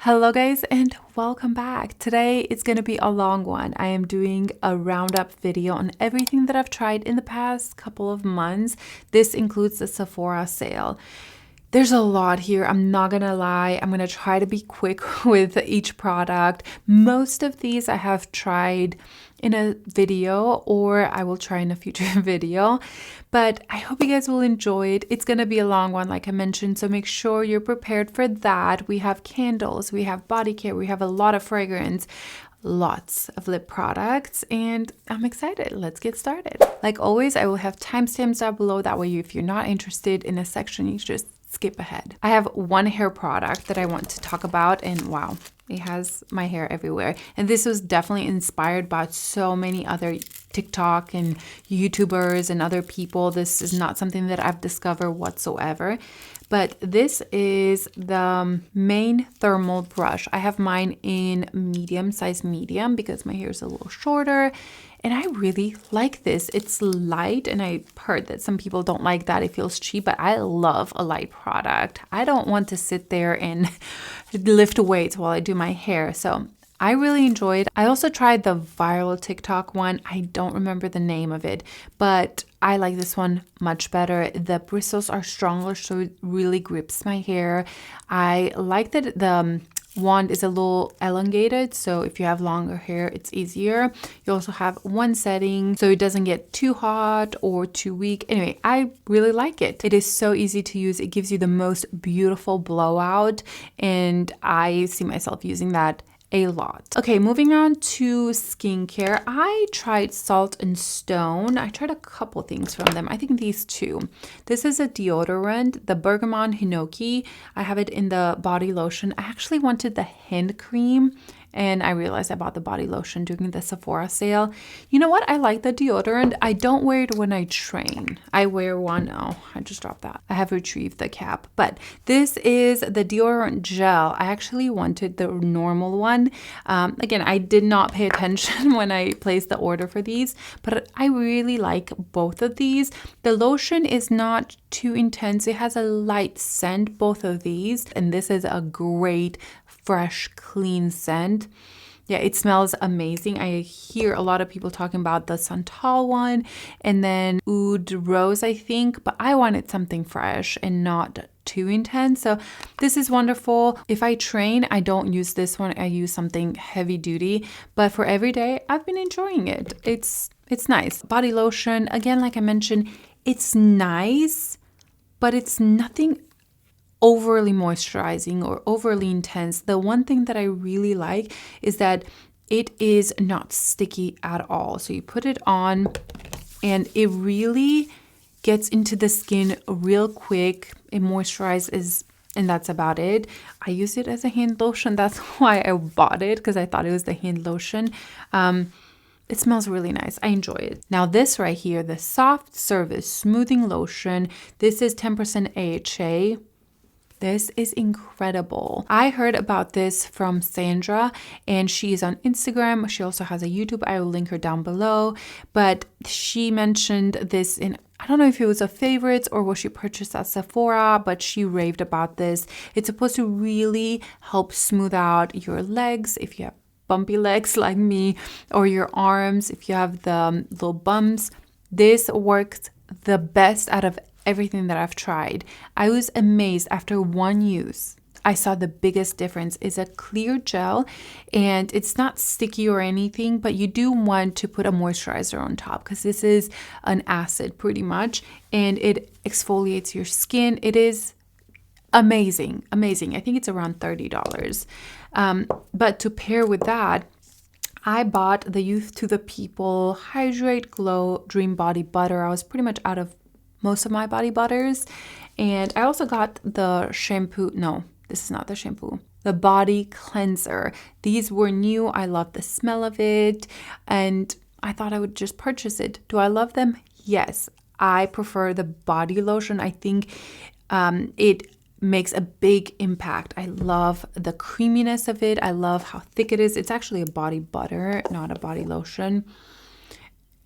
Hello guys and welcome back. Today it's going to be a long one. I am doing a roundup video on everything that I've tried in the past couple of months. This includes the Sephora sale. There's a lot here, I'm not gonna lie. I'm gonna try to be quick with each product. Most of these I have tried in a video or I will try in a future video, but I hope you guys will enjoy it. It's gonna be a long one like I mentioned, so make sure you're prepared for that. We have candles, we have body care, we have a lot of fragrance, lots of lip products, and I'm excited. Let's get started. Like always, I will have timestamps down below, that way if you're not interested in a section, you just skip ahead. I have one hair product that I want to talk about, and wow, it has my hair everywhere. And this was definitely inspired by so many other TikTok and YouTubers and other people. This is not something that I've discovered whatsoever. But this is the main thermal brush. I have mine in medium, size medium, because my hair is a little shorter. And I really like this. It's light, and I heard that some people don't like that. It feels cheap, but I love a light product. I don't want to sit there and lift weights while I do my hair. So I really enjoyed. I also tried the viral TikTok one. I don't remember the name of it, but I like this one much better. The bristles are stronger, so it really grips my hair. I like that the wand is a little elongated, so if you have longer hair, it's easier. You also have one setting, so it doesn't get too hot or too weak. Anyway, I really like it. It is so easy to use. It gives you the most beautiful blowout, and I see myself using that a lot. Okay, moving on to skincare. I tried Salt and Stone. I tried a couple things from them. I think these two. This is a deodorant, the Bergamot Hinoki. I have it in the body lotion. I actually wanted the hand cream, and I realized I bought the body lotion during the Sephora sale. You know what? I like the deodorant. I don't wear it when I train. I wear one. Oh, I just dropped that. I have retrieved the cap. But this is the deodorant gel. I actually wanted the normal one. Again, I did not pay attention when I placed the order for these, but I really like both of these. The lotion is not too intense. It has a light scent, both of these. And this is a great fresh, clean scent. Yeah, it smells amazing. I hear a lot of people talking about the Santal one and then Oud Rose, I think, but I wanted something fresh and not too intense. So this is wonderful. If I train, I don't use this one. I use something heavy duty, but for every day, I've been enjoying it. It's nice. Body lotion, again, like I mentioned, it's nice, but it's nothing overly moisturizing or overly intense. The one thing that I really like is that it is not sticky at all. So you put it on and it really gets into the skin real quick. It moisturizes, and that's about it. I use it as a hand lotion. That's why I bought it, because I thought it was the hand lotion. It smells really nice. I enjoy it. Now this right here, the Soft Service Smoothing Lotion. This is 10% AHA. This is incredible. I heard about this from Sandra, and she is on Instagram. She also has a YouTube. I will link her down below. But she mentioned this in, I don't know if it was a favorites or what she purchased at Sephora, but she raved about this. It's supposed to really help smooth out your legs if you have bumpy legs like me, or your arms if you have the little bumps. This works the best out of everything that I've tried. I was amazed after one use. I saw the biggest difference. Is a clear gel, and it's not sticky or anything, but you do want to put a moisturizer on top, because this is an acid pretty much, and it exfoliates your skin. It is amazing. I think it's around $30. But to pair with that, I bought the Youth to the People Hydrate Glow Dream Body Butter. I was pretty much out of most of my body butters, and I also got the shampoo. No, this is not the shampoo. The body cleanser. These were new. I love the smell of it, and I thought I would just purchase it. Do I love them? Yes. I prefer the body lotion. I think it makes a big impact. I love the creaminess of it. I love how thick it is. It's actually a body butter, not a body lotion.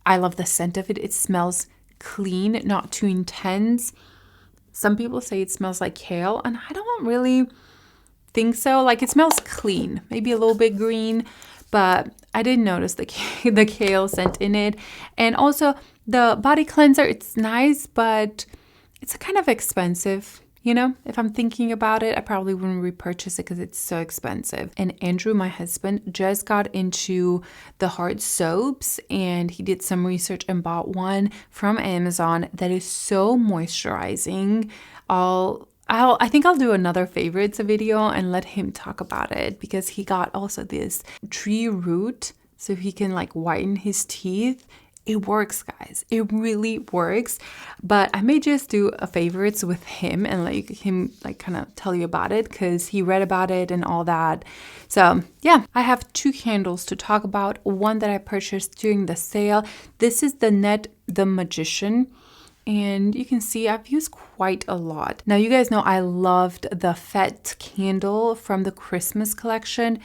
I love the scent of it. It smells clean, not too intense. Some people say it smells like kale, and I don't really think so. Like, it smells clean, maybe a little bit green, but I didn't notice the kale scent in it. And also the body cleanser, it's nice, but it's kind of expensive. You know, if I'm thinking about it, I probably wouldn't repurchase it because it's so expensive. And Andrew, my husband, just got into the hard soaps, and he did some research and bought one from Amazon that is so moisturizing. I think I'll do another favorites video and let him talk about it, because he got also this tree root so he can like whiten his teeth. It works, guys. It really works. But I may just do a favorites with him and let him like kind of tell you about it, because he read about it and all that. So yeah, I have 2 candles to talk about. One that I purchased during the sale. This is the Nette the Magician. And you can see I've used quite a lot. Now, you guys know I loved the Fête candle from the Christmas collection.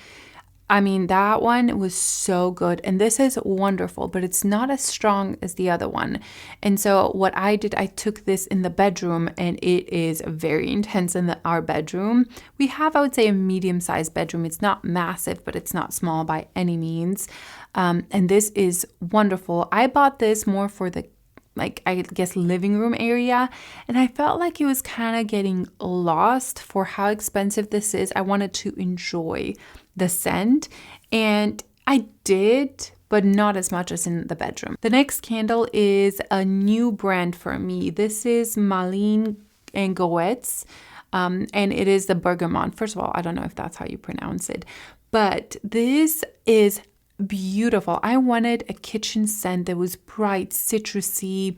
I mean, that one was so good, and this is wonderful, but it's not as strong as the other one. And so what I did, I took this in the bedroom, and it is very intense in our bedroom. We have, I would say, a medium-sized bedroom. It's not massive, but it's not small by any means. And this is wonderful. I bought this more for the I guess living room area, and I felt like it was kind of getting lost for how expensive this is. I wanted to enjoy the scent, and I did, but not as much as in the bedroom. The next candle is a new brand for me. This is MALIN+GOETZ, and it is the Bergamot. First of all, I don't know if that's how you pronounce it, but this is beautiful. I wanted a kitchen scent that was bright, citrusy.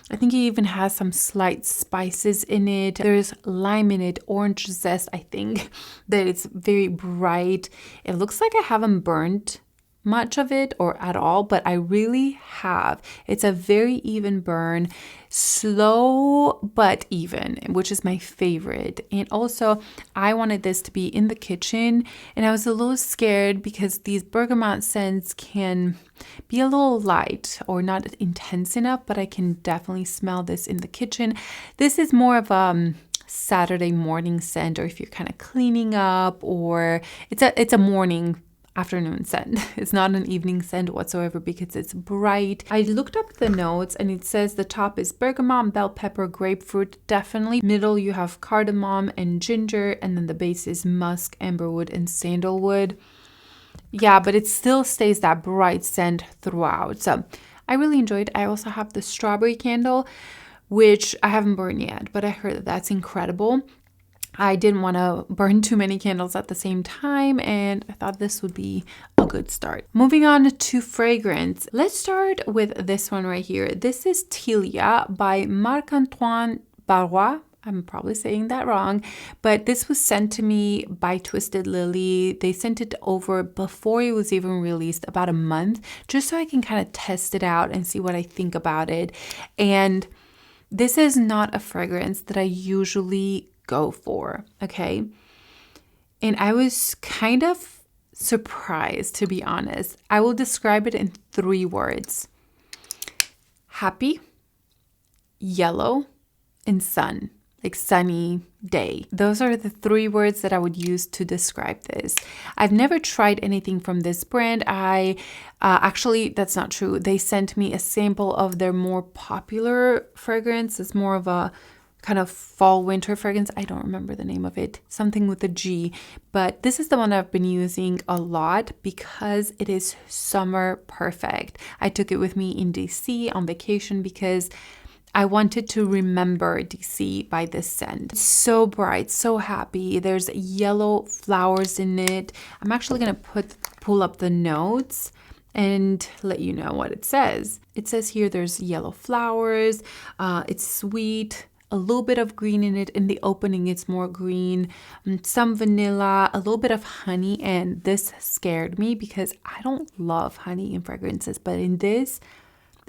I think it even has some slight spices in it. There's lime in it, orange zest. I think that it's very bright. It looks like I haven't burnt much of it or at all, but I really have. It's a very even burn, slow but even, which is my favorite. And also, I wanted this to be in the kitchen, and I was a little scared because these bergamot scents can be a little light or not intense enough, but I can definitely smell this in the kitchen. This is more of a Saturday morning scent, or if you're kind of cleaning up, or it's a morning afternoon scent. It's not an evening scent whatsoever because it's bright. I looked up the notes, and it says the top is bergamot, bell pepper, grapefruit, definitely. Middle you have cardamom and ginger, and then the base is musk, amberwood, and sandalwood. Yeah, but it still stays that bright scent throughout. So I really enjoyed it. I also have the strawberry candle, which I haven't burned yet, but I heard that that's incredible. I didn't want to burn too many candles at the same time, and I thought this would be a good start. Moving on to fragrance. Let's start with this one right here. This is Tilia by Marc-Antoine Barrois. I'm probably saying that wrong, but this was sent to me by Twisted Lily. They sent it over before it was even released, about a month, just so I can kind of test it out and see what I think about it. And this is not a fragrance that I usually go for, okay? And I was kind of surprised, to be honest. I will describe it in 3 words: happy, yellow, and sun. Like sunny day. Those are the 3 words that I would use to describe this. I've never tried anything from this brand. Actually, that's not true. They sent me a sample of their more popular fragrance. It's more of a kind of fall winter fragrance. I don't remember the name of it. Something with a G. But this is the one I've been using a lot because it is summer perfect. I took it with me in DC on vacation because I wanted to remember DC by this scent. It's so bright, so happy. There's yellow flowers in it. I'm actually going to pull up the notes and let you know what it says. It says here there's yellow flowers. It's sweet. A little bit of green in it. In the opening, it's more green. Some vanilla, a little bit of honey. And this scared me because I don't love honey in fragrances. But in this,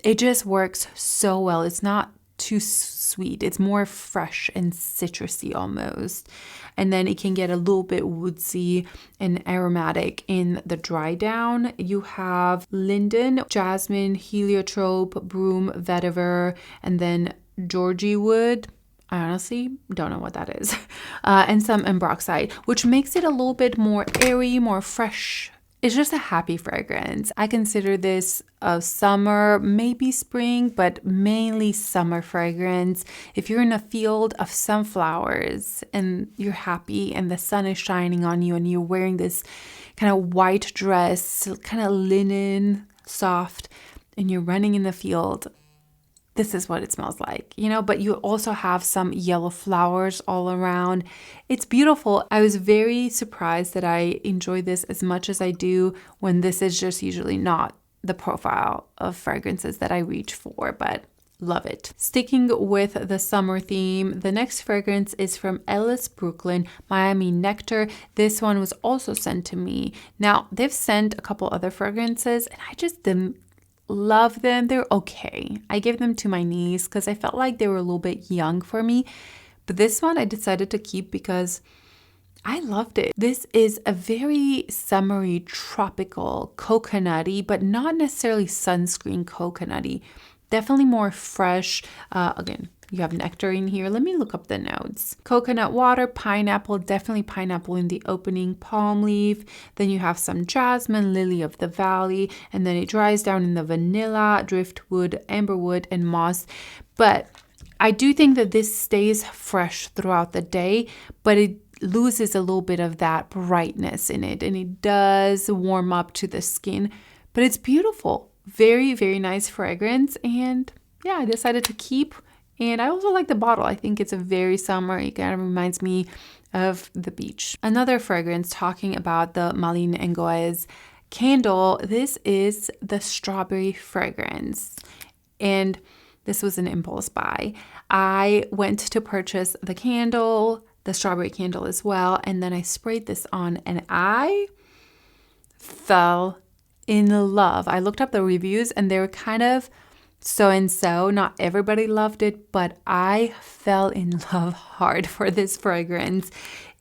it just works so well. It's not too sweet. It's more fresh and citrusy almost. And then it can get a little bit woodsy and aromatic in the dry down. You have linden, jasmine, heliotrope, broom, vetiver, and then Georgie wood. I honestly don't know what that is. And some ambroxite, which makes it a little bit more airy, more fresh. It's just a happy fragrance. I consider this a summer, maybe spring, but mainly summer fragrance. If you're in a field of sunflowers and you're happy and the sun is shining on you and you're wearing this kind of white dress, kind of linen, soft, and you're running in the field, this is what it smells like, you know, but you also have some yellow flowers all around. It's beautiful. I was very surprised that I enjoy this as much as I do when this is just usually not the profile of fragrances that I reach for, but love it. Sticking with the summer theme, the next fragrance is from Ellis Brooklyn, Miami Nectar. This one was also sent to me. Now, they've sent a couple other fragrances and I just didn't love them. They're okay. I gave them to my niece because I felt like they were a little bit young for me. But this one I decided to keep because I loved it. This is a very summery, tropical, coconutty, but not necessarily sunscreen coconutty. Definitely more fresh. Again, you have nectar in here. Let me look up the notes. Coconut water, pineapple, definitely pineapple in the opening, palm leaf. Then you have some jasmine, lily of the valley, and then it dries down in the vanilla, driftwood, amberwood, and moss. But I do think that this stays fresh throughout the day, but it loses a little bit of that brightness in it, and it does warm up to the skin, but it's beautiful. Very, very nice fragrance, and yeah, I decided to keep. And I also like the bottle. I think it's a very summer. It kind of reminds me of the beach. Another fragrance, talking about the MALIN+GOETZ candle. This is the strawberry fragrance. And this was an impulse buy. I went to purchase the candle, the strawberry candle as well. And then I sprayed this on and I fell in love. I looked up the reviews and they were kind of so-and-so. Not everybody loved it, but I fell in love hard for this fragrance.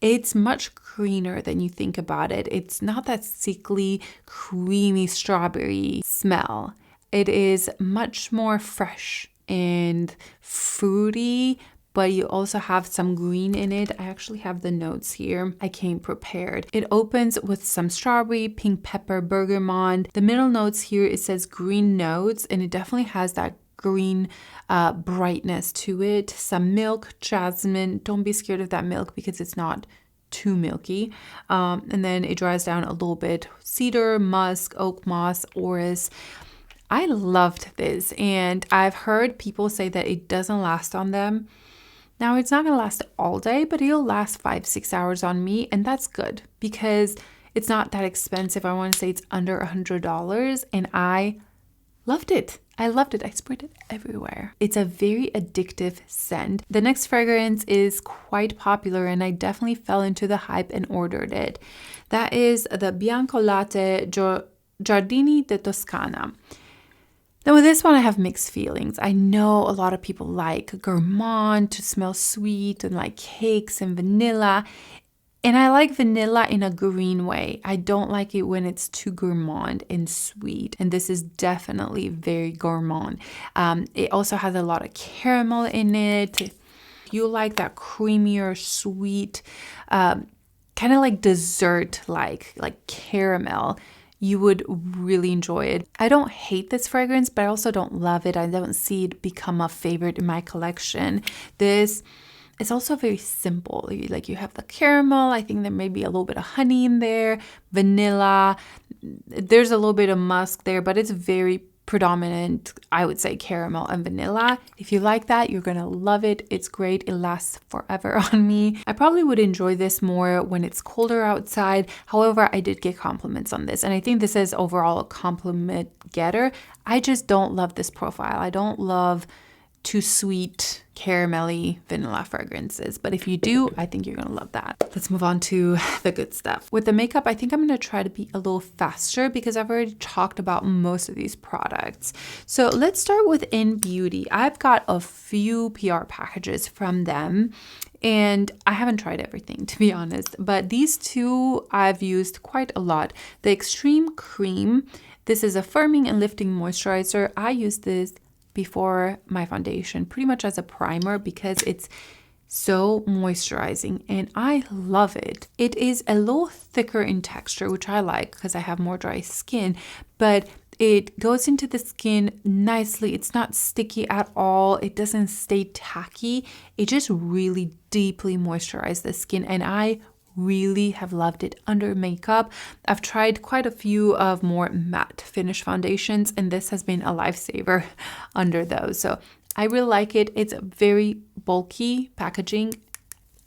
It's much greener than you think about it. It's not that sickly, creamy strawberry smell. It is much more fresh and fruity, but you also have some green in it. I actually have the notes here. I came prepared. It opens with some strawberry, pink pepper, bergamot. The middle notes here, it says green notes, and it definitely has that green brightness to it. Some milk, jasmine. Don't be scared of that milk because it's not too milky. And then it dries down a little bit. Cedar, musk, oak moss, orris. I loved this, and I've heard people say that it doesn't last on them. Now, it's not going to last all day, but it'll last 5-6 hours on me, and that's good because it's not that expensive. I want to say it's under $100, and I loved it. I loved it. I sprayed it everywhere. It's a very addictive scent. The next fragrance is quite popular, and I definitely fell into the hype and ordered it. That is the Bianco Latte Giordani de Toscana. Now with this one, I have mixed feelings. I know a lot of people like gourmand to smell sweet and like cakes and vanilla. And I like vanilla in a green way. I don't like it when it's too gourmand and sweet. And this is definitely very gourmand. It also has a lot of caramel in it. If you like that creamier, sweet, kind of like dessert, like caramel, you would really enjoy it. I don't hate this fragrance, but I also don't love it. I don't see it become a favorite in my collection. This is also very simple. Like you have the caramel. I think there may be a little bit of honey in there, vanilla. There's a little bit of musk there, but it's very predominant, I would say, caramel and vanilla. If you like that, you're gonna love it. It's great. It lasts forever on me. I probably would enjoy this more when it's colder outside. However, I did get compliments on this, and I think this is overall a compliment getter. I just don't love this profile. I don't love too sweet, caramelly vanilla fragrances. But if you do, I think you're gonna love that. Let's move on to the good stuff. With the makeup, I think I'm gonna try to be a little faster because I've already talked about most of these products. So let's start with InnBeauty. I've got a few PR packages from them, and I haven't tried everything, to be honest, but these two I've used quite a lot. The Extreme Cream. This is a firming and lifting moisturizer. I use this before my foundation pretty much as a primer because it's so moisturizing and I love it. It is a little thicker in texture, which I like because I have more dry skin, but it goes into the skin nicely. It's not sticky at all. It doesn't stay tacky. It just really deeply moisturizes the skin, and I really have loved it under makeup. I've tried quite a few of more matte finish foundations, and this has been a lifesaver under those. So I really like it. It's very bulky packaging.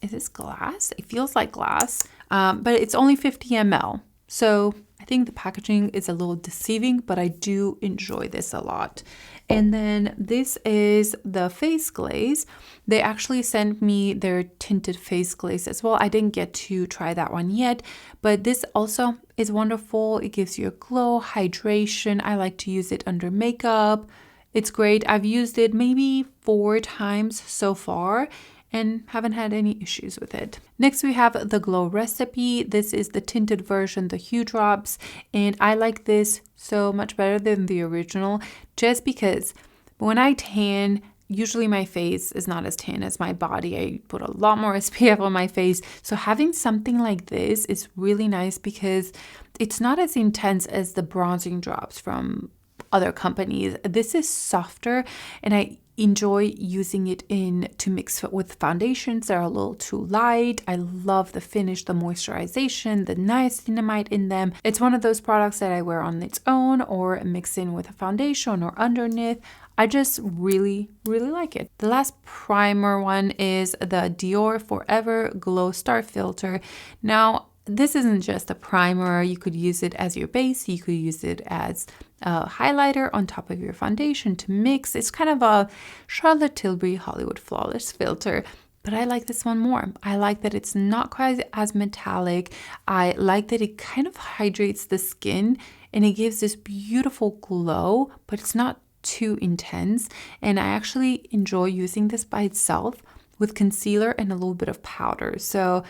Is this glass? It feels like glass, but it's only 50 ml. So I think the packaging is a little deceiving, but I do enjoy this a lot. And then this is the face glaze. They actually sent me their tinted face glaze as well. I didn't get to try that one yet, but this also is wonderful. It gives you a glow, hydration. I like to use it under makeup. It's great. I've used it maybe 4 times so far and haven't had any issues with it. Next, we have the Glow Recipe. This is the tinted version, the Hue Drops, and I like this so much better than the original just because when I tan, usually my face is not as tan as my body. I put a lot more SPF on my face. So having something like this is really nice because it's not as intense as the bronzing drops from other companies. This is softer and I enjoy using it to mix with foundations that are a little too light. I love the finish, the moisturization, the niacinamide in them. It's one of those products that I wear on its own or mix in with a foundation or underneath. I just really, really like it. The last primer one is the Dior Forever Glow Star Filter. Now, this isn't just a primer. You could use it as your base. You could use it as a highlighter on top of your foundation to mix. It's kind of a Charlotte Tilbury Hollywood Flawless filter, but I like this one more. I like that it's not quite as metallic. I like that it kind of hydrates the skin and it gives this beautiful glow, but it's not too intense. And I actually enjoy using this by itself with concealer and a little bit of powder. So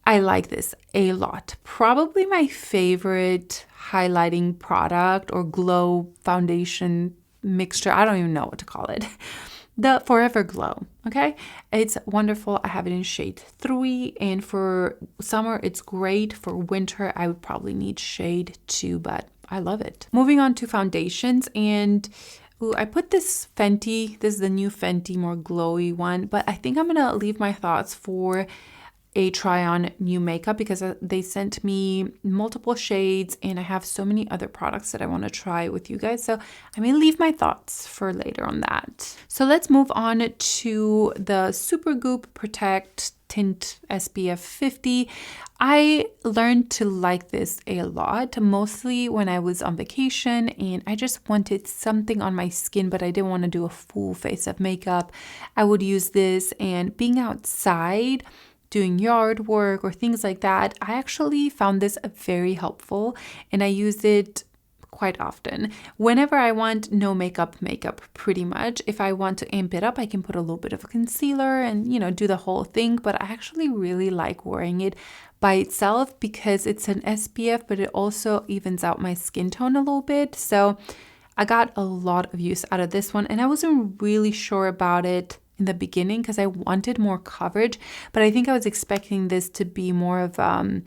I like this a lot. Probably my favorite highlighting product or glow foundation mixture. I don't even know what to call it. The Forever Glow, okay? It's wonderful. I have it in shade 3, and for summer, it's great. For winter, I would probably need shade 2, but I love it. Moving on to foundations, and I put this Fenty. This is the new Fenty, more glowy one, but I think I'm gonna leave my thoughts for a try on new makeup because they sent me multiple shades and I have so many other products that I want to try with you guys. So I may leave my thoughts for later on that. So let's move on to the Supergoop Protect Tint SPF 50. I learned to like this a lot, mostly when I was on vacation and I just wanted something on my skin, but I didn't want to do a full face of makeup. I would use this, and being outside, doing yard work or things like that, I actually found this very helpful and I use it quite often. Whenever I want no makeup, pretty much. If I want to amp it up, I can put a little bit of a concealer and, do the whole thing. But I actually really like wearing it by itself because it's an SPF, but it also evens out my skin tone a little bit. So I got a lot of use out of this one, and I wasn't really sure about it in the beginning because I wanted more coverage, but I think I was expecting this to be more of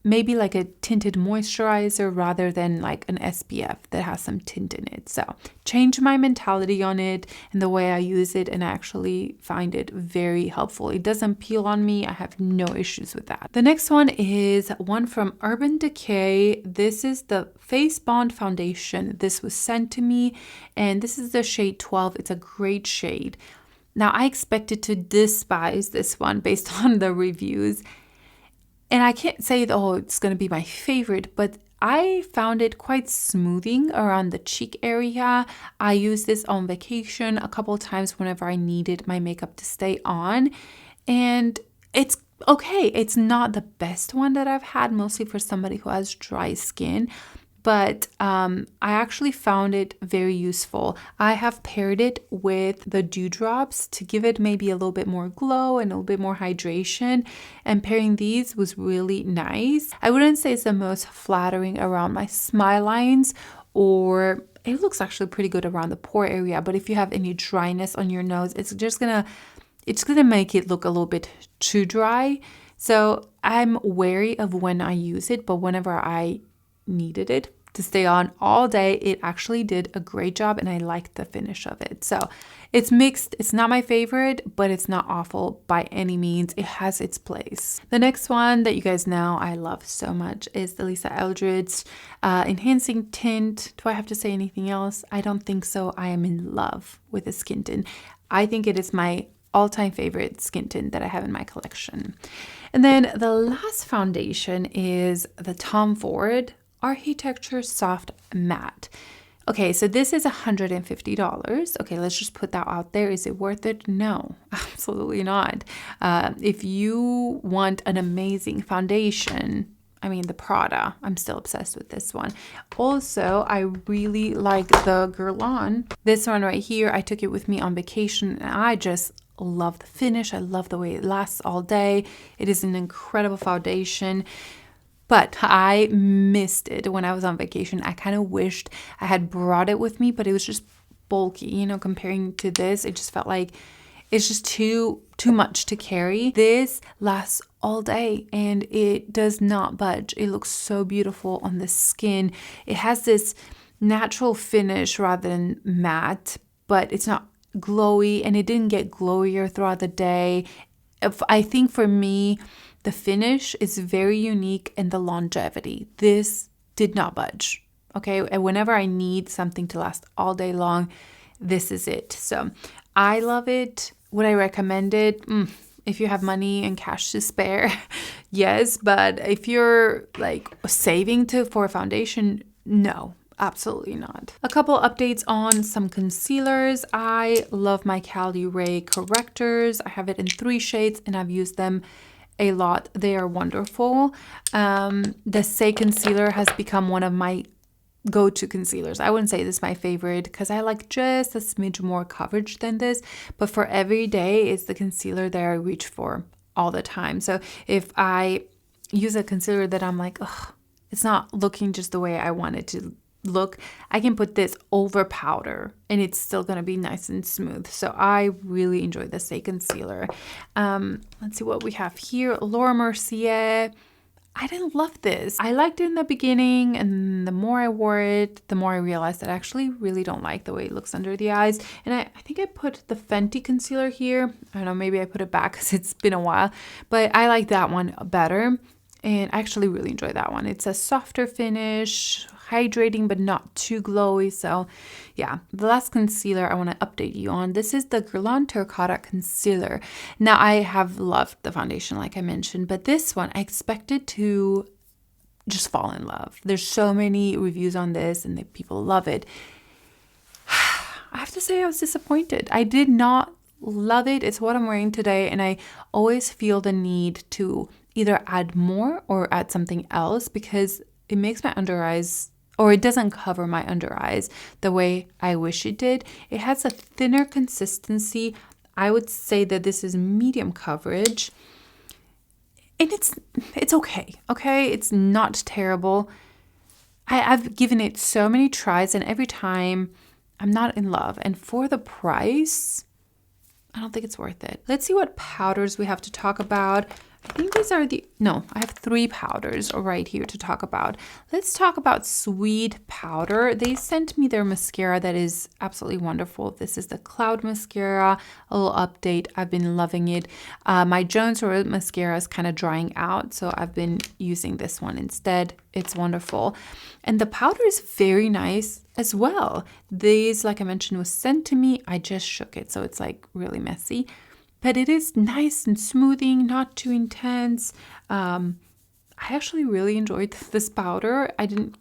maybe like a tinted moisturizer rather than like an SPF that has some tint in it. So changed my mentality on it and the way I use it, and I actually find it very helpful. It doesn't peel on me. I have no issues with that. The next one is one from Urban Decay. This is the Face Bond Foundation. This was sent to me, and this is the shade 12. It's a great shade. Now, I expected to despise this one based on the reviews, and I can't say, oh, it's going to be my favorite, but I found it quite smoothing around the cheek area. I used this on vacation a couple of times whenever I needed my makeup to stay on, and it's okay. It's not the best one that I've had, mostly for somebody who has dry skin, but I actually found it very useful. I have paired it with the dewdrops to give it maybe a little bit more glow and a little bit more hydration, and pairing these was really nice. I wouldn't say it's the most flattering around my smile lines, or it looks actually pretty good around the pore area, but if you have any dryness on your nose, it's just gonna it's gonna make it look a little bit too dry. So I'm wary of when I use it, but whenever I needed it to stay on all day, it actually did a great job and I liked the finish of it. So it's mixed. It's not my favorite, but it's not awful by any means. It has its place. The next one that you guys know I love so much is the Eldridge Enhancing Tint. Do I have to say anything else? I don't think so. I am in love with the skin tint. I think it is my all-time favorite skin tint that I have in my collection. And then the last foundation is the Tom Ford Architecture Soft Matte. Okay, so this is $150. Okay, let's just put that out there. Is it worth it? No, absolutely not. If you want an amazing foundation, I mean, the Prada, I'm still obsessed with this one. Also, I really like the Guerlain. This one right here, I took it with me on vacation and I just love the finish. I love the way it lasts all day. It is an incredible foundation. But I missed it when I was on vacation. I kind of wished I had brought it with me, but it was just bulky, you know, comparing to this. It just felt like it's just too much to carry. This lasts all day and it does not budge. It looks so beautiful on the skin. It has this natural finish rather than matte, but it's not glowy and it didn't get glowier throughout the day. I think for me, the finish is very unique and the longevity. This did not budge. Okay, and whenever I need something to last all day long, this is it. So I love it. Would I recommend it? If you have money and cash to spare, yes. But if you're like saving for a foundation, no. Absolutely not. A couple updates on some concealers. I love my Caliray correctors. I have it in 3 shades and I've used them a lot. They are wonderful. The Saie concealer has become one of my go-to concealers. I wouldn't say this is my favorite because I like just a smidge more coverage than this, but for every day, it's the concealer that I reach for all the time. So if I use a concealer that I'm like, ugh, it's not looking just the way I want it to look, I can put this over powder and it's still going to be nice and smooth. So I really enjoy the Saie concealer. Let's see what we have here. Laura Mercier. I didn't love this. I liked it in the beginning, and the more I wore it, the more I realized that I actually really don't like the way it looks under the eyes. And I think I put the Fenty concealer here. I don't know, maybe I put it back because it's been a while, but I like that one better. And I actually really enjoy that one. It's a softer finish, hydrating but not too glowy. So yeah, the last concealer I want to update you on, this is the Guerlain Terracotta Concealer. Now I have loved the foundation like I mentioned, but this one I expected to just fall in love. There's so many reviews on this and people love it. I have to say I was disappointed. I did not love it. It's what I'm wearing today and I always feel the need to either add more or add something else because it makes my under eyes, or it doesn't cover my under eyes the way I wish it did. It has a thinner consistency. I would say that this is medium coverage. And it's okay. Okay, it's not terrible. I've given it so many tries and every time I'm not in love. And for the price, I don't think it's worth it. Let's see what powders we have to talk about. I think these are I have 3 powders right here to talk about. Let's talk about Sweet Powder. They sent me their mascara that is absolutely wonderful. This is the Cloud Mascara. A little update. I've been loving it. My Jones Road mascara is kind of drying out, so I've been using this one instead. It's wonderful. And the powder is very nice as well. These, like I mentioned, was sent to me. I just shook it, so it's like really messy. But it is nice and smoothing, not too intense. I actually really enjoyed this powder. I didn't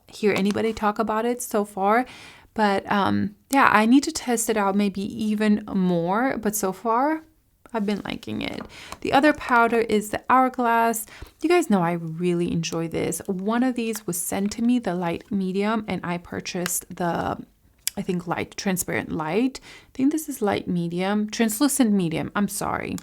hear anybody talk about it so far. But yeah, I need to test it out maybe even more. But so far, I've been liking it. The other powder is the Hourglass. You guys know I really enjoy this. One of these was sent to me, the light medium, and I purchased the I think light, transparent light. I think this is light medium, translucent medium, I'm sorry.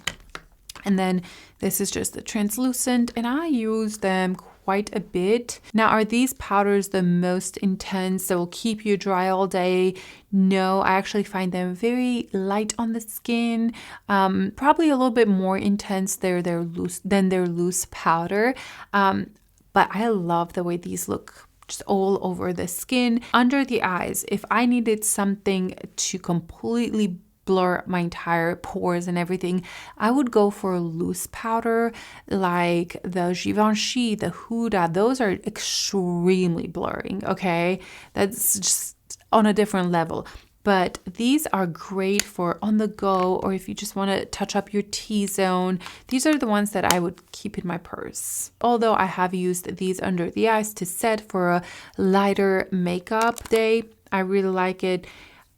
And then this is just the translucent, and I use them quite a bit. Now, are these powders the most intense that will keep you dry all day? No, I actually find them very light on the skin, probably a little bit more intense than their loose powder. But I love the way these look just all over the skin. Under the eyes, if I needed something to completely blur my entire pores and everything, I would go for a loose powder like the Givenchy, the Huda. Those are extremely blurring, okay? That's just on a different level. But these are great for on the go, or if you just want to touch up your T-zone. These are the ones that I would keep in my purse. Although I have used these under the eyes to set for a lighter makeup day. I really like it.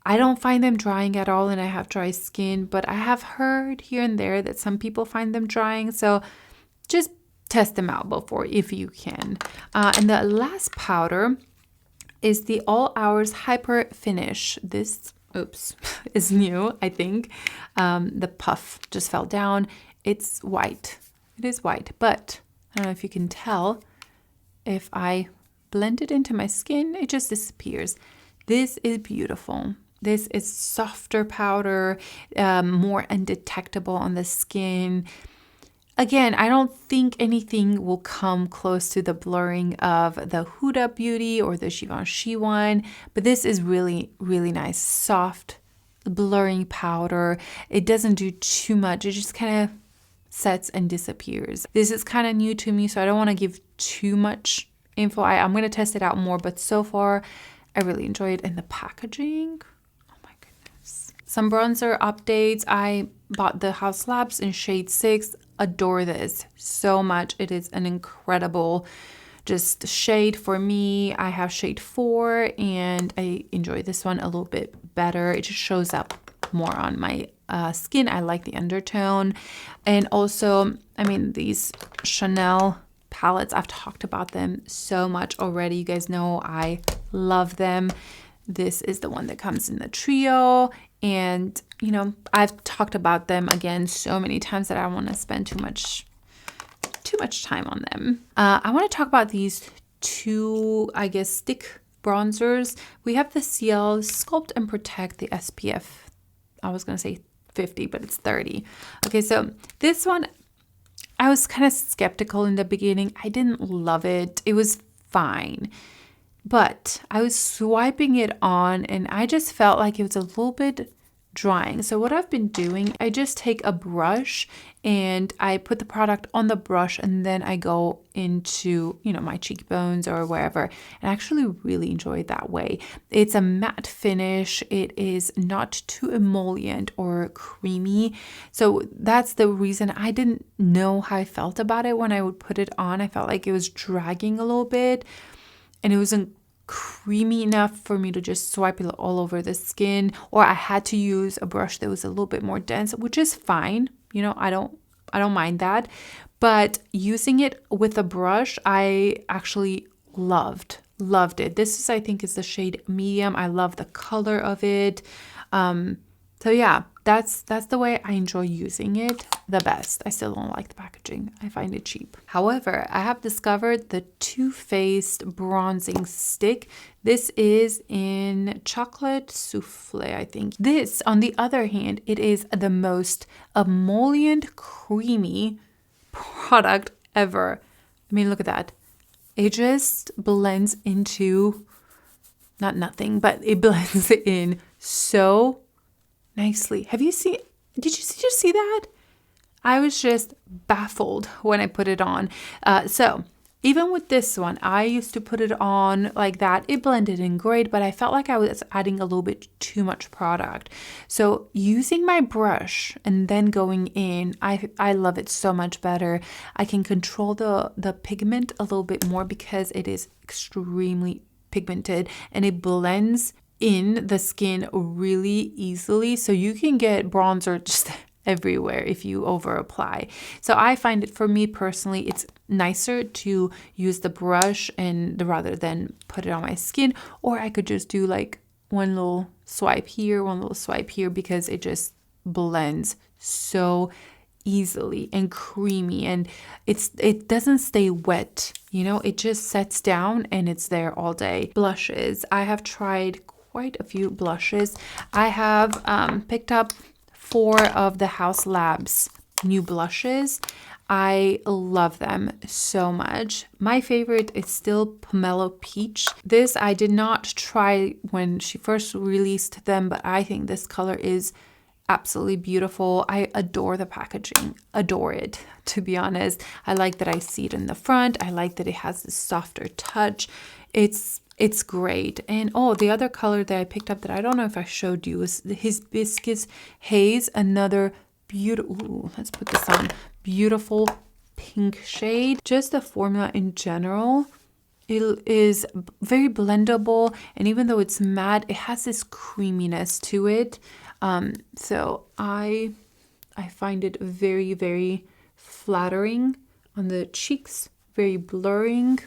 I don't find them drying at all, and I have dry skin, but I have heard here and there that some people find them drying. So just test them out before if you can. And the last powder is the All Hours Hyper Finish. This, is new, I think. The puff just fell down. It's white. It is white, but I don't know if you can tell. If I blend it into my skin, it just disappears. This is beautiful. This is softer powder, more undetectable on the skin. Again, I don't think anything will come close to the blurring of the Huda Beauty or the Givenchy one, but this is really, really nice, soft, blurring powder. It doesn't do too much. It just kind of sets and disappears. This is kind of new to me, so I don't want to give too much info. I'm going to test it out more, but so far, I really enjoy it. And the packaging, oh my goodness. Some bronzer updates. I bought the House Labs in shade 6. Adore this so much. It is an incredible just shade for me. I have shade 4 and I enjoy this one a little bit better. It just shows up more on my skin. I like the undertone. And also, I mean, these Chanel palettes, I've talked about them so much already. You guys know I love them. This is the one that comes in the trio. And, you know, I've talked about them again so many times that I don't want to spend too much time on them. I want to talk about these two, I guess, stick bronzers. We have the Ciel Sculpt and Protect, the SPF. I was going to say 50, but it's 30. Okay, so this one, I was kind of skeptical in the beginning. I didn't love it. It was fine. But I was swiping it on and I just felt like it was a little bit drying. So what I've been doing, I just take a brush and I put the product on the brush and then I go into, you know, my cheekbones or wherever. And I actually really enjoy it that way. It's a matte finish. It is not too emollient or creamy. So that's the reason I didn't know how I felt about it when I would put it on. I felt like it was dragging a little bit. And it wasn't creamy enough for me to just swipe it all over the skin, or I had to use a brush that was a little bit more dense, which is fine. You know, I don't mind that. But using it with a brush, I actually loved it. This is, I think, is the shade medium. I love the color of it. So yeah, that's the way I enjoy using it the best. I still don't like the packaging. I find it cheap. However, I have discovered the Too Faced bronzing stick. This is in chocolate souffle, I think. This, on the other hand, it is the most emollient, creamy product ever. I mean, look at that. It just blends into, not nothing, but it blends in so nicely. Did you just see that? I was just baffled when I put it on. So even with this one, I used to put it on like that. It blended in great, but I felt like I was adding a little bit too much product. So using my brush and then going in, I love it so much better. I can control the pigment a little bit more because it is extremely pigmented and it blends in the skin really easily, so you can get bronzer just everywhere if you over apply. So I find it, for me personally, it's nicer to use the brush and rather than put it on my skin, or I could just do like one little swipe here, one little swipe here, because it just blends so easily and creamy, and it doesn't stay wet, you know, it just sets down and it's there all day. Blushes, I have tried quite a few blushes. I have picked up 4 of the House Labs new blushes. I love them so much. My favorite is still Pomelo Peach. This I did not try when she first released them, but I think this color is absolutely beautiful. I adore the packaging, adore it, to be honest. I like that I see it in the front. I like that it has this softer touch. It's great. And oh, the other color that I picked up that I don't know if I showed you is his Hibiscus Haze, another beautiful, let's put this on, beautiful pink shade. Just the formula in general, it is very blendable, and even though it's matte, it has this creaminess to it. So I find it very, very flattering on the cheeks, very blurring.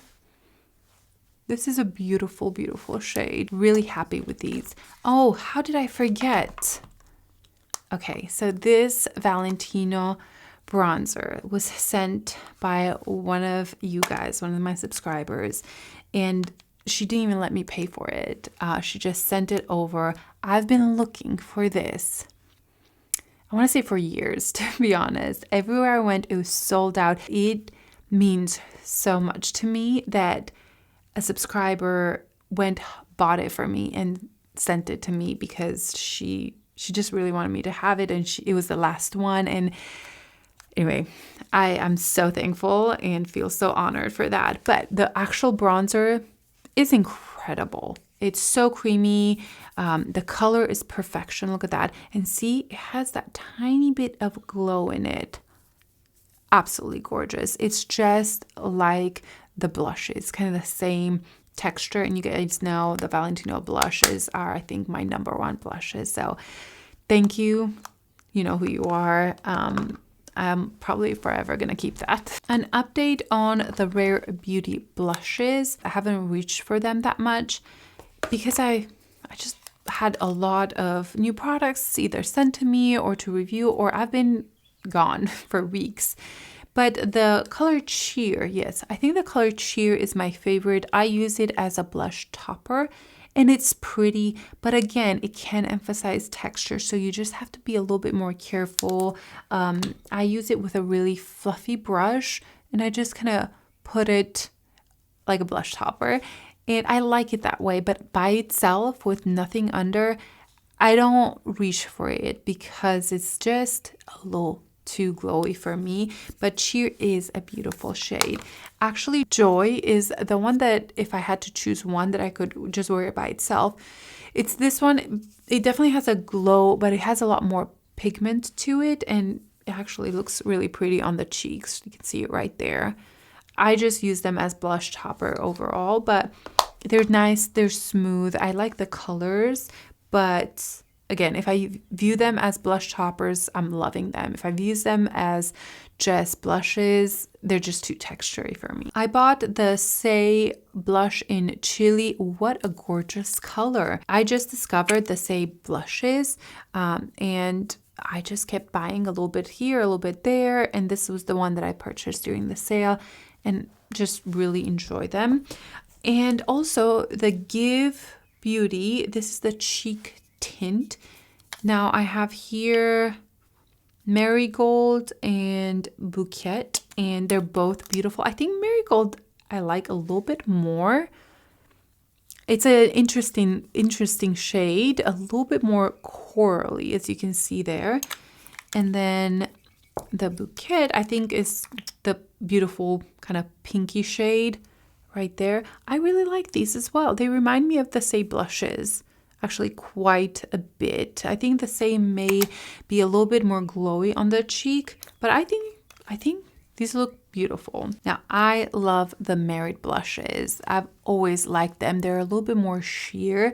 This is a beautiful, beautiful shade. Really happy with these. Oh, how did I forget? Okay, so this Valentino bronzer was sent by one of you guys, one of my subscribers, and she didn't even let me pay for it. She just sent it over. I've been looking for this, I want to say for years, to be honest. Everywhere I went, it was sold out. It means so much to me that a subscriber bought it for me and sent it to me because she just really wanted me to have it, and it was the last one. And anyway, I am so thankful and feel so honored for that. But the actual bronzer is incredible. It's so creamy. The color is perfection. Look at that. And see, it has that tiny bit of glow in it. Absolutely gorgeous. It's just like the blushes, kind of the same texture. And you guys know the Valentino blushes are, I think, my #1 blushes. So thank you. You know who you are. I'm probably forever gonna keep that. An update on the Rare Beauty blushes. I haven't reached for them that much because I just had a lot of new products either sent to me or to review, or I've been gone for weeks. But the color Cheer, yes, I think the color Cheer is my favorite. I use it as a blush topper, and it's pretty, but again, it can emphasize texture, so you just have to be a little bit more careful. I use it with a really fluffy brush, and I just kind of put it like a blush topper, and I like it that way. But by itself, with nothing under, I don't reach for it because it's just a little too glowy for me. But Cheer is a beautiful shade. Actually, Joy is the one that if I had to choose one that I could just wear it by itself, it's this one. It definitely has a glow, but it has a lot more pigment to it, and it actually looks really pretty on the cheeks. You can see it right there. I just use them as blush topper overall, but they're nice, they're smooth. I like the colors, but again, if I view them as blush toppers, I'm loving them. If I view them as just blushes, they're just too textury for me. I bought the Saie blush in Chili. What a gorgeous color. I just discovered the Saie blushes, and I just kept buying a little bit here, a little bit there, and this was the one that I purchased during the sale and just really enjoy them. And also the Give Beauty, this is the cheek tint. Now I have here Marigold and Bouquet, and they're both beautiful. I think Marigold I like a little bit more. It's an interesting shade, a little bit more corally, as you can see there. And then the Bouquet, I think, is the beautiful kind of pinky shade right there. I really like these as well. They remind me of the Saie blushes, actually quite a bit. I think the Saie may be a little bit more glowy on the cheek, but I think these look beautiful. Now, I love the Merit blushes. I've always liked them. They're a little bit more sheer,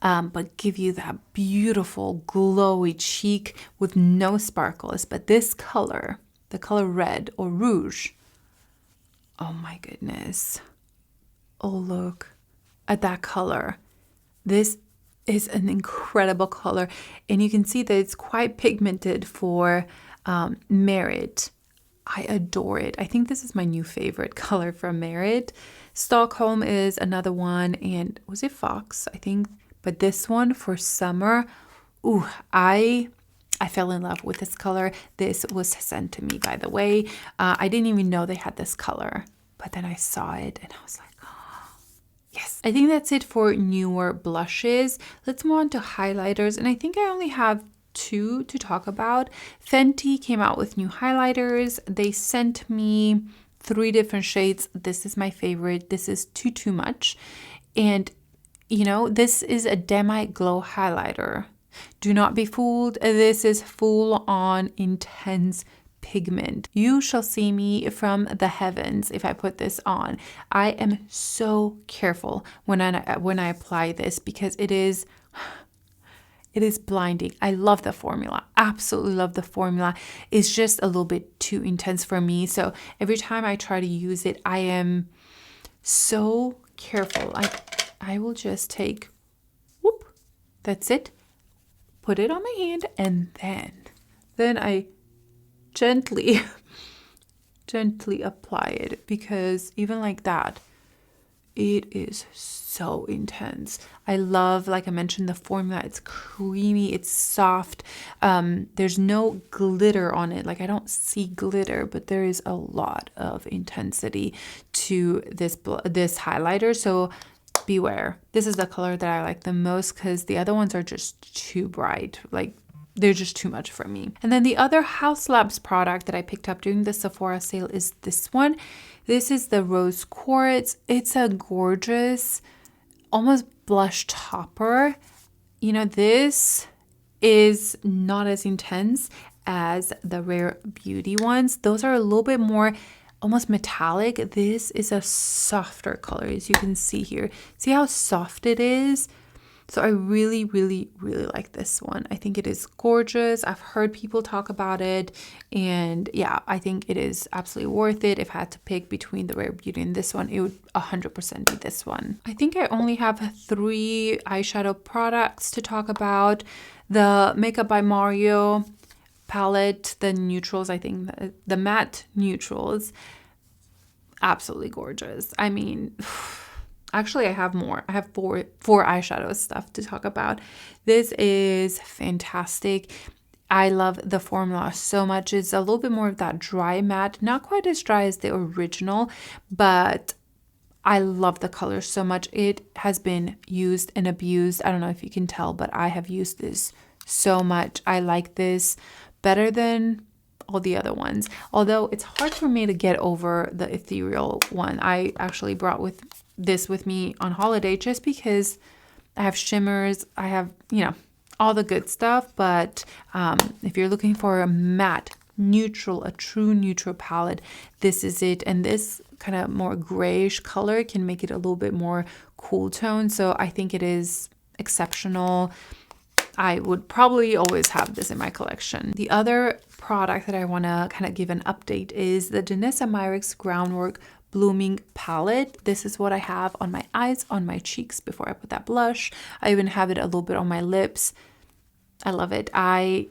but give you that beautiful glowy cheek with no sparkles. But this color, the color Red or Rouge, oh my goodness. Oh, look at that color. This is an incredible color, and you can see that it's quite pigmented for Merit. I adore it. I think this is my new favorite color from Merit. Stockholm is another one, and was it Fox? I think. But this one for summer, ooh, I fell in love with this color. This was sent to me, by the way. I didn't even know they had this color, but then I saw it and I was like, oh, yes. I think that's it for newer blushes. Let's move on to highlighters, and I think I only have 2 to talk about. Fenty came out with new highlighters. They sent me 3 different shades. This is my favorite. This is too much. And you know, this is a demi glow highlighter. Do not be fooled. This is full on intense pigment. You shall see me from the heavens if I put this on. I am so careful when I apply this because it is blinding. I love the formula. Absolutely love the formula. It's just a little bit too intense for me. So every time I try to use it, I am so careful. I will just take, whoop, that's it. Put it on my hand, and then I gently apply it, because even like that, it is so intense. I love, like I mentioned, the formula. It's creamy, it's soft. There's no glitter on it. Like, I don't see glitter, but there is a lot of intensity to this highlighter. So beware. This is the color that I like the most because the other ones are just too bright. Like, they're just too much for me. And then the other Haus Labs product that I picked up during the Sephora sale is this one. This is the Rose Quartz. It's a gorgeous, almost blush topper. You know, this is not as intense as the Rare Beauty ones. Those are a little bit more almost metallic. This is a softer color, as you can see here. See how soft it is? So I really like this one. I think it is gorgeous. I've heard people talk about it, and yeah, I think it is absolutely worth it. If I had to pick between the Rare Beauty and this one, it would 100% be this one. I think I only have 3 eyeshadow products to talk about. The Makeup by Mario palette, the neutrals, I think the matte neutrals, absolutely gorgeous. I mean, actually, I have more. I have four eyeshadow stuff to talk about. This is fantastic. I love the formula so much. It's a little bit more of that dry matte, not quite as dry as the original, but I love the color so much. It has been used and abused. I don't know if you can tell, but I have used this so much. I like this better than all the other ones. Although it's hard for me to get over the ethereal one. I actually brought this with me on holiday just because I have shimmers. I have, you know, all the good stuff. But if you're looking for a matte, neutral, a true neutral palette, this is it. And this kind of more grayish color can make it a little bit more cool tone. So I think it is exceptional. I would probably always have this in my collection. The other product that I want to kind of give an update is the Danessa Myricks Groundwork Blooming Palette. This is what I have on my eyes, on my cheeks before I put that blush. I even have it a little bit on my lips. I love it. I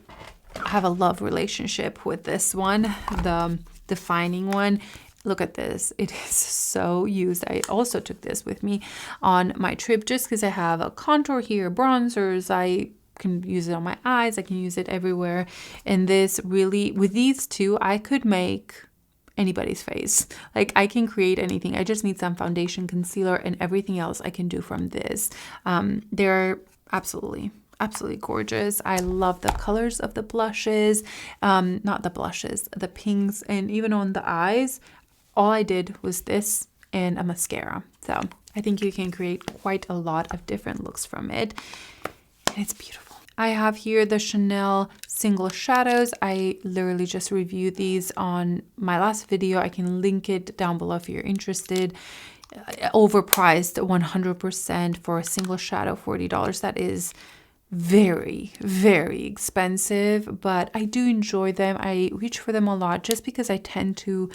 have a love relationship with this one, the defining one. Look at this. It is so used. I also took this with me on my trip just because I have a contour here, bronzers. I can use it on my eyes. I can use it everywhere. And this really, with these two, I could make anybody's face. Like, I can create anything. I just need some foundation, concealer, and everything else I can do from this. They're absolutely gorgeous. I love the colors of the blushes, not the blushes, the pinks, and even on the eyes, all I did was this and a mascara. So I think you can create quite a lot of different looks from it. And it's beautiful. I have here the Chanel Single Shadows. I literally just reviewed these on my last video. I can link it down below if you're interested. Overpriced 100% for a single shadow, $40. That is very expensive, but I do enjoy them. I reach for them a lot just because I tend to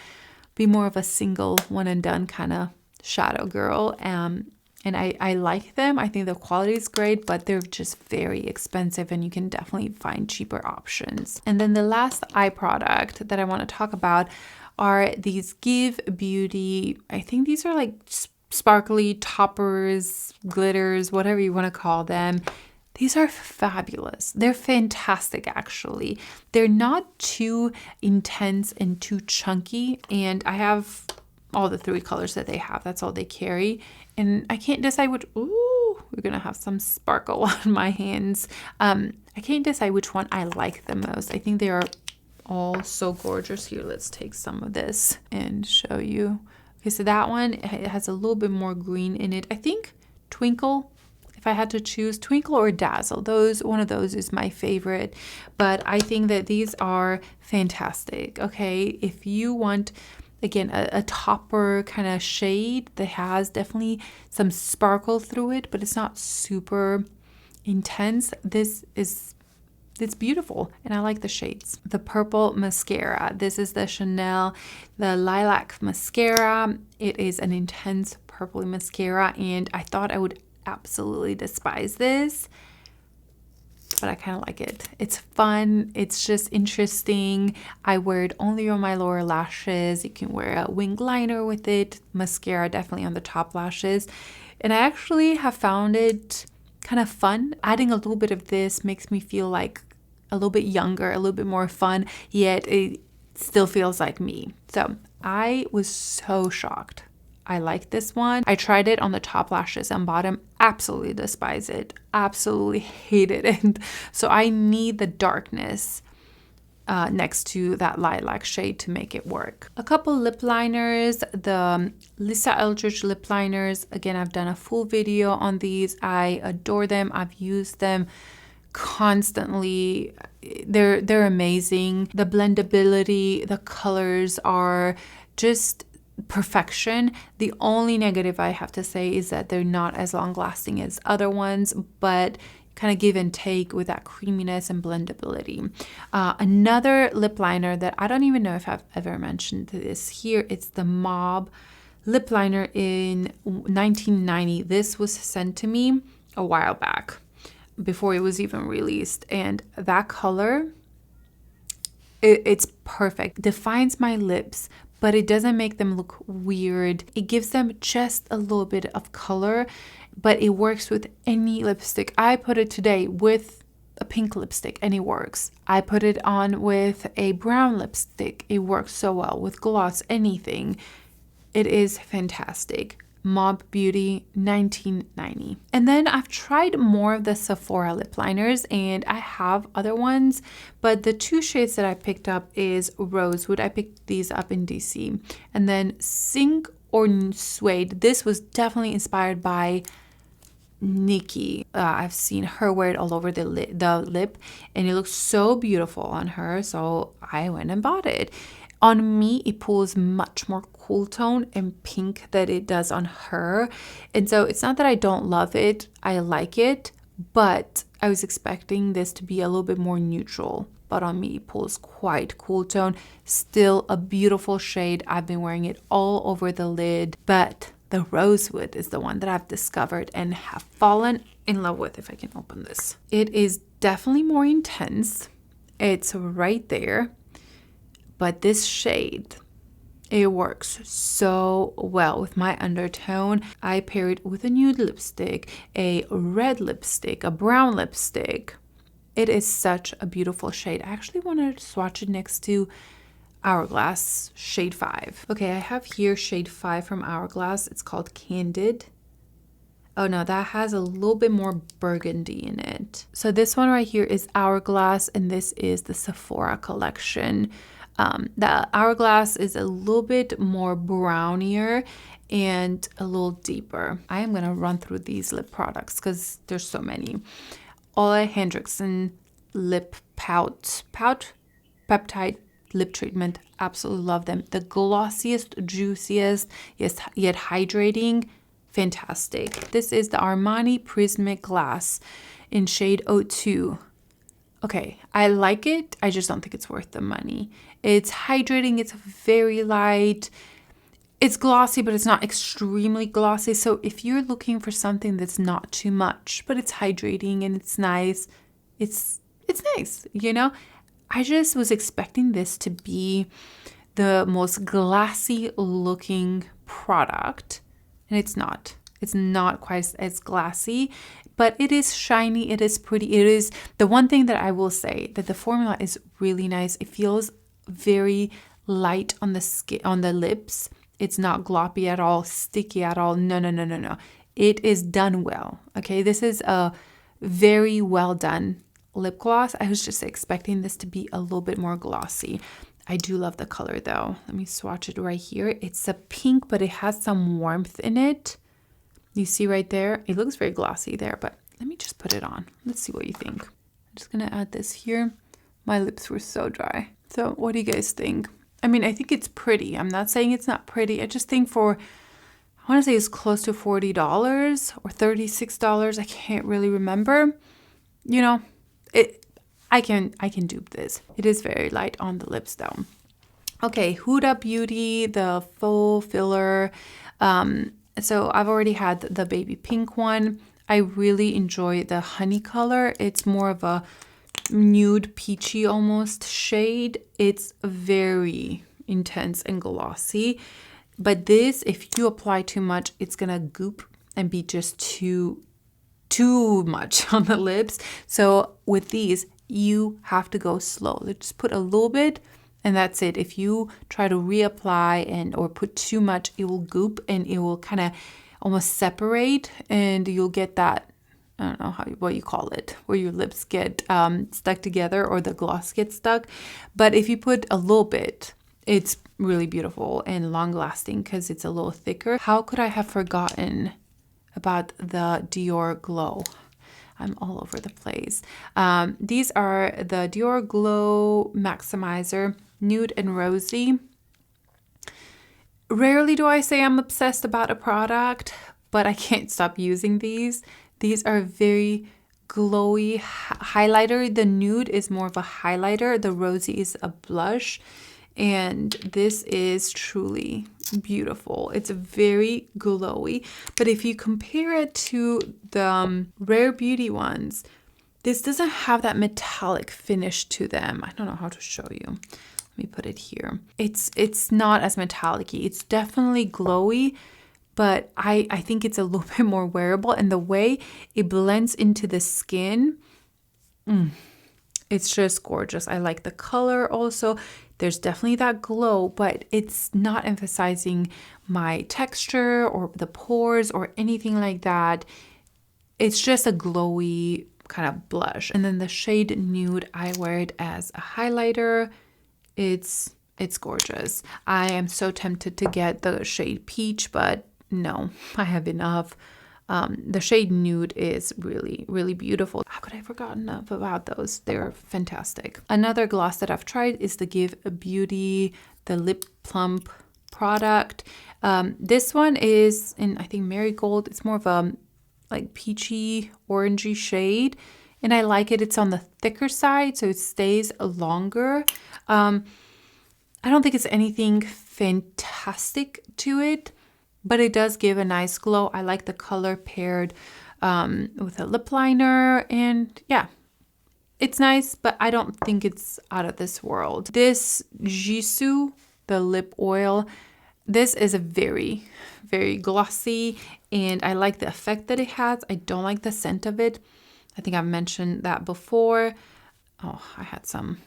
be more of a single one and done kind of shadow girl. And and I like them. I think the quality is great, but they're just very expensive and you can definitely find cheaper options. And then the last eye product that I want to talk about are these Give Beauty. I think these are like sparkly toppers, glitters, whatever you want to call them. These are fabulous. They're fantastic, actually. They're not too intense and too chunky. And I have all the 3 colors that they have. That's all they carry. And I can't decide which, ooh, we're gonna have some sparkle on my hands. I can't decide which one I like the most. I think they are all so gorgeous. Here, let's take some of this and show you. Okay, so that one, it has a little bit more green in it. I think Twinkle, if I had to choose, Twinkle or Dazzle, one of those is my favorite. But I think that these are fantastic. Okay, if you want, again, a topper kind of shade that has definitely some sparkle through it, but it's not super intense, it's beautiful, and I like the shades. The purple mascara. This is the Chanel, the Lilac mascara. It is an intense purple mascara, and I thought I would absolutely despise this, but I kind of like it. It's fun. It's just interesting. I wear it only on my lower lashes. You can wear a wing liner with it. Mascara definitely on the top lashes. And I actually have found it kind of fun. Adding a little bit of this makes me feel like a little bit younger, a little bit more fun, yet it still feels like me. So I was so shocked. I like this one. I tried it on the top lashes and bottom. Absolutely despise it. Absolutely hate it. And so I need the darkness next to that lilac shade to make it work. A couple lip liners. The Lisa Eldridge lip liners. Again, I've done a full video on these. I adore them. I've used them constantly. They're amazing. The blendability, the colors are just perfection. The only negative I have to say is that they're not as long lasting as other ones, but kind of give and take with that creaminess and blendability. Another lip liner that I don't even know if I've ever mentioned this here, it's the Mauve lip liner in 1990. This was sent to me a while back before it was even released, and that color, it's perfect. Defines my lips, but it doesn't make them look weird. It gives them just a little bit of color, but it works with any lipstick. I put it today with a pink lipstick and it works. I put it on with a brown lipstick. It works so well with gloss, anything. It is fantastic. Mauve Beauty 1990. And then I've tried more of the Sephora lip liners, and I have other ones, but the 2 shades that I picked up is Rosewood. I picked these up in DC. And then Sink or Suede. This was definitely inspired by Nikki. I've seen her wear it all over the lip, and it looks so beautiful on her, so I went and bought it. On me, it pulls much more cool tone and pink than it does on her. And so it's not that I don't love it. I like it, but I was expecting this to be a little bit more neutral. But on me, it pulls quite cool tone. Still a beautiful shade. I've been wearing it all over the lid, but the Rosewood is the one that I've discovered and have fallen in love with, if I can open this. It is definitely more intense. It's right there. But this shade, it works so well with my undertone. I pair it with a nude lipstick, a red lipstick, a brown lipstick. It is such a beautiful shade. I actually want to swatch it next to Hourglass shade 5. Okay, I have here shade 5 from Hourglass. It's called Candid. Oh no, that has a little bit more burgundy in it. So this one right here is Hourglass, and this is the Sephora collection. The Hourglass is a little bit more brownier and a little deeper. I am going to run through these lip products because there's so many. Ole Hendrickson Lip Peptide Lip Treatment. Absolutely love them. The glossiest, juiciest, yes, yet hydrating. Fantastic. This is the Armani Prismatic Glass in shade 02. Okay, I like it. I just don't think it's worth the money. It's hydrating. It's very light. It's glossy, but it's not extremely glossy. So if you're looking for something that's not too much, but it's hydrating and it's nice, it's nice, you know? I just was expecting this to be the most glassy looking product, and it's not. It's not quite as glassy, but it is shiny, it is pretty. It is the one thing that I will say, that the formula is really nice. It feels very light on the skin, on the lips. It's not gloppy at all, sticky at all. No, no, no, no, no. It is done well. Okay, this is a very well done lip gloss. I was just expecting this to be a little bit more glossy. I do love the color though. Let me swatch it right here. It's a pink, but it has some warmth in it. You see right there? It looks very glossy there, but let me just put it on. Let's see what you think. I'm just gonna add this here. My lips were so dry. So what do you guys think? I mean, I think it's pretty. I'm not saying it's not pretty. I just think for, I want to say it's close to $40 or $36. I can't really remember. You know, I can dupe this. It is very light on the lips though. Okay, Huda Beauty, the faux filler. So I've already had the baby pink one. I really enjoy the honey color. It's more of a nude peachy almost shade. It's very intense and glossy. But this, if you apply too much, it's gonna goop and be just too much on the lips. So with these, you have to go slow. Just put a little bit and that's it. If you try to reapply or put too much, it will goop and it will kind of almost separate, and you'll get that, I don't know what you call it, where your lips get stuck together or the gloss gets stuck. But if you put a little bit, it's really beautiful and long lasting because it's a little thicker. How could I have forgotten about the Dior Glow? I'm all over the place. These are the Dior Glow Maximizer, Nude and Rosy. Rarely do I say I'm obsessed about a product, but I can't stop using these. These are very glowy highlighter. The nude is more of a highlighter. The rosy is a blush. And this is truly beautiful. It's very glowy. But if you compare it to the Rare Beauty ones, this doesn't have that metallic finish to them. I don't know how to show you. Let me put it here. It's not as metallic-y. It's definitely glowy, but I think it's a little bit more wearable. And the way it blends into the skin, it's just gorgeous. I like the color also. There's definitely that glow, but it's not emphasizing my texture or the pores or anything like that. It's just a glowy kind of blush. And then the shade Nude, I wear it as a highlighter. It's gorgeous. I am so tempted to get the shade Peach, but no, I have enough. The shade Nude is really, really beautiful. How could I have forgotten about those? They're fantastic. Another gloss that I've tried is the Give Beauty, the Lip Plump product. This one is in, I think, Marigold. It's more of a like peachy, orangey shade. And I like it. It's on the thicker side, so it stays longer. I don't think it's anything fantastic to it, but it does give a nice glow. I like the color paired with a lip liner, and yeah, it's nice, but I don't think it's out of this world. This Jisoo, the lip oil, this is a very, very glossy, and I like the effect that it has. I don't like the scent of it. I think I've mentioned that before. Oh, I had some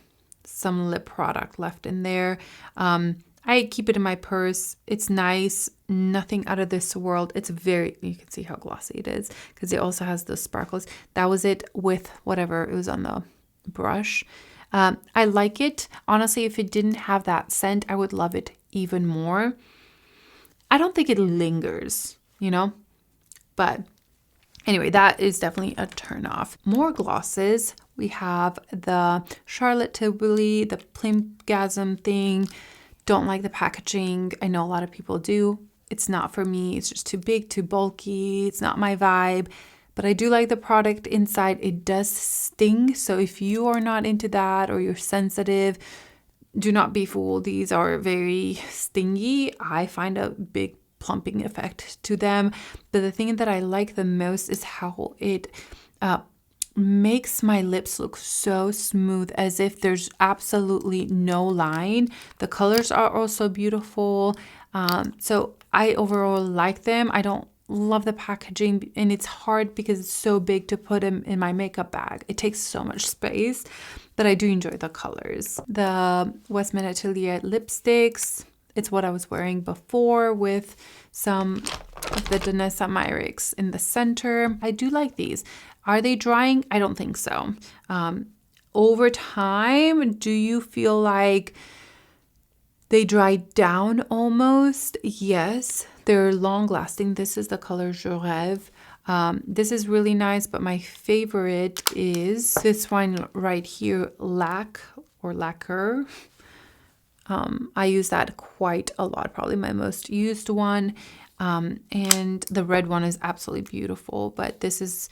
lip product left in there. I keep it in my purse. It's nice. Nothing out of this world. It's very, you can see how glossy it is because it also has the sparkles. That was it with whatever it was on the brush. I like it. Honestly, if it didn't have that scent, I would love it even more. I don't think it lingers, you know, but anyway, that is definitely a turn off. More glosses. We have the Charlotte Tilbury, the Plimgasm thing. Don't like the packaging. I know a lot of people do. It's not for me. It's just too big, too bulky. It's not my vibe. But I do like the product inside. It does sting. So if you are not into that or you're sensitive, do not be fooled. These are very stingy. I find a big plumping effect to them. But the thing that I like the most is how it makes my lips look so smooth, as if there's absolutely no line. The colors are also beautiful. So I overall like them. I don't love the packaging, and it's hard because it's so big to put them in my makeup bag. It takes so much space, but I do enjoy the colors. The Westman Atelier lipsticks, it's what I was wearing before with some of the Danessa Myricks in the center. I do like these. Are they drying? I don't think so. Over time, do you feel like they dry down almost? Yes, they're long lasting. This is the color Je Rêve. This is really nice, but my favorite is this one right here, Lac or Lacquer. I use that quite a lot, probably my most used one. And the red one is absolutely beautiful, but this is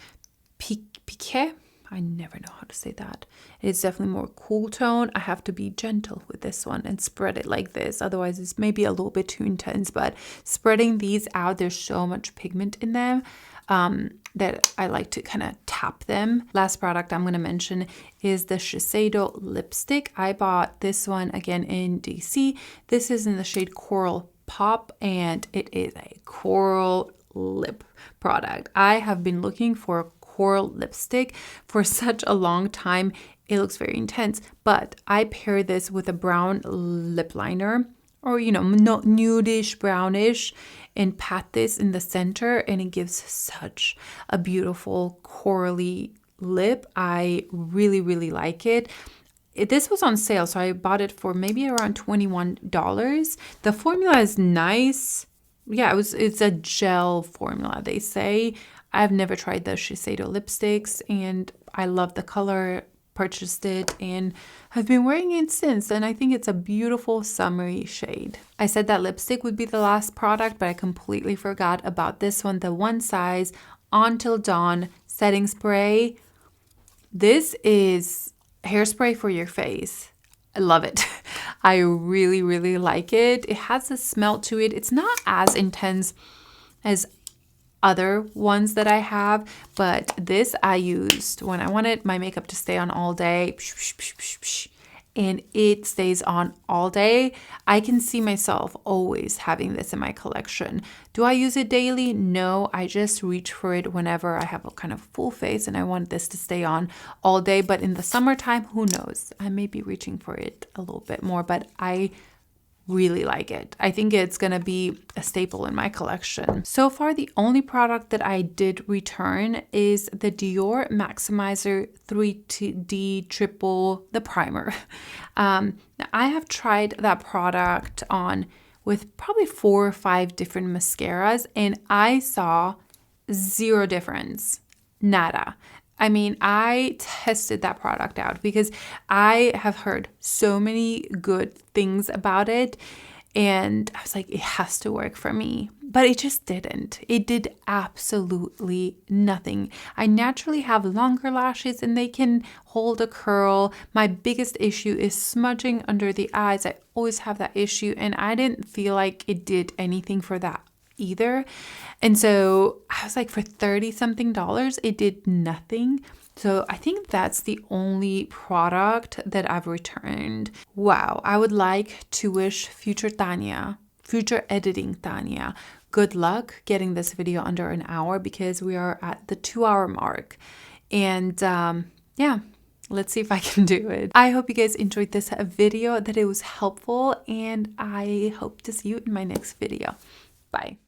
Piqué. I never know how to say that. It's definitely more cool tone. I have to be gentle with this one and spread it like this. Otherwise, it's maybe a little bit too intense, but spreading these out, there's so much pigment in them that I like to kind of tap them. Last product I'm going to mention is the Shiseido lipstick. I bought this one again in DC. This is in the shade Coral Pop, and it is a coral lip product. I have been looking for a coral lipstick for such a long time. It looks very intense, but I pair this with a brown lip liner, or nudish brownish, and pat this in the center, and it gives such a beautiful corally lip. I really, really like it. This was on sale, so I bought it for maybe around $21. The formula is nice. Yeah, it's a gel formula, they say. I've never tried the Shiseido lipsticks, and I love the color. Purchased it and have been wearing it since, and I think it's a beautiful summery shade. I said that lipstick would be the last product, but I completely forgot about this one, the One Size Until Dawn setting spray. This is hairspray for your face. I love it. I really, really like it. It has a smell to it. It's not as intense as other ones that I have, but this I used when I wanted my makeup to stay on all day, and it stays on all day. I can see myself always having this in my collection. Do I use it daily? No, I just reach for it whenever I have a kind of full face and I want this to stay on all day. But in the summertime, who knows? I may be reaching for it a little bit more, but I really like it. I think it's gonna be a staple in my collection. So far, the only product that I did return is the Dior Maximizer 3D Triple, the primer. Now I have tried that product on with probably 4 or 5 different mascaras, and I saw zero difference. Nada. I mean, I tested that product out because I have heard so many good things about it, and I was like, it has to work for me. But it just didn't. It did absolutely nothing. I naturally have longer lashes and they can hold a curl. My biggest issue is smudging under the eyes. I always have that issue, and I didn't feel like it did anything for that either. And so I was like, for $30 something, it did nothing. So I think that's the only product that I've returned. Wow. I would like to wish future editing Tania, good luck getting this video under an hour, because we are at the 2-hour mark. And yeah, let's see if I can do it. I hope you guys enjoyed this video, that it was helpful, and I hope to see you in my next video. Bye.